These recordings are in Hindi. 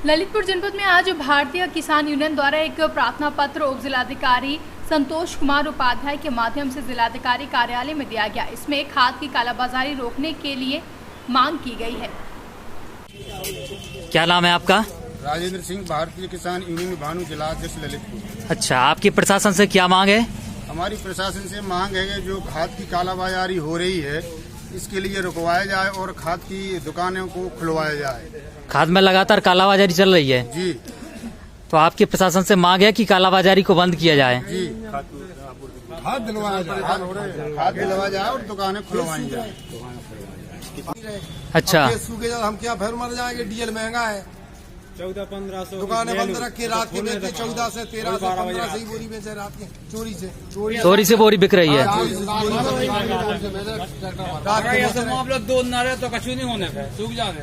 ललितपुर जनपद में आज भारतीय किसान यूनियन द्वारा एक प्रार्थना पत्र उप जिलाधिकारी संतोष कुमार उपाध्याय के माध्यम से जिलाधिकारी कार्यालय में दिया गया। इसमें खाद की कालाबाजारी रोकने के लिए मांग की गई है। क्या नाम है आपका? राजेंद्र सिंह, भारतीय किसान यूनियन भानु जिला अध्यक्ष ललितपुर। अच्छा, आपकी प्रशासन से क्या मांग है? हमारी प्रशासन से मांग है कि जो खाद की कालाबाजारी हो रही है इसके लिए रुकवाया जाए और खाद की दुकानों को खुलवाया जाए। खाद में लगातार कालाबाजारी चल रही है जी, तो आपकी प्रशासन से मांग है कि कालाबाजारी को बंद किया जाए। जी, खाद दिलवाया जाए और दुकानें खुलवाई जाए। अच्छा, सूखे हम क्या फिर मर जाएंगे, डीजल महंगा है। 1400-1500 दुकानें बंद रख के रात के बेचते 14 से 13 से 15 से ही बोरी बेचे रात के चोरी से बोरी बिक रही है। दो नारे तो कछु नहीं होने का, सूख जाने।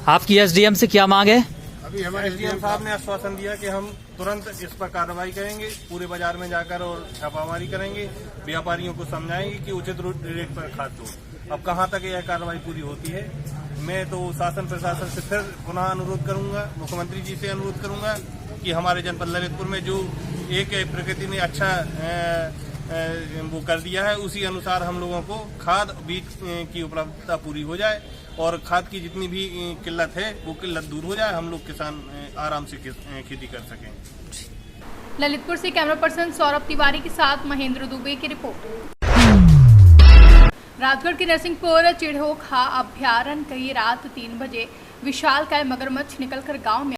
आपकी एसडीएम से क्या मांग है? अभी हमारे एसडीएम साहब ने आश्वासन दिया कि हम तुरंत इस पर कार्रवाई करेंगे, पूरे बाजार में जाकर और छापामारी करेंगे, व्यापारियों को समझाएंगे कि उचित रेट पर खाद दो। अब कहाँ तक यह कार्रवाई पूरी होती है, मैं तो शासन प्रशासन से फिर पुनः अनुरोध करूंगा, मुख्यमंत्री जी से अनुरोध करूंगा कि हमारे जनपद ललितपुर में जो एक प्रकृति ने अच्छा वो कर दिया है उसी अनुसार हम लोगों को खाद बीज की उपलब्धता पूरी हो जाए और खाद की जितनी भी किल्लत है वो किल्लत दूर हो जाए, हम लोग किसान आराम से खेती कर सकें। ललितपुर से कैमरा पर्सन सौरभ तिवारी के साथ महेंद्र दुबे की रिपोर्ट। राजगढ़ के नरसिंहपुर चिढ़ोखा अभ्यारण्य की रात 3 बजे विशालकाय मगरमच्छ निकलकर गांव में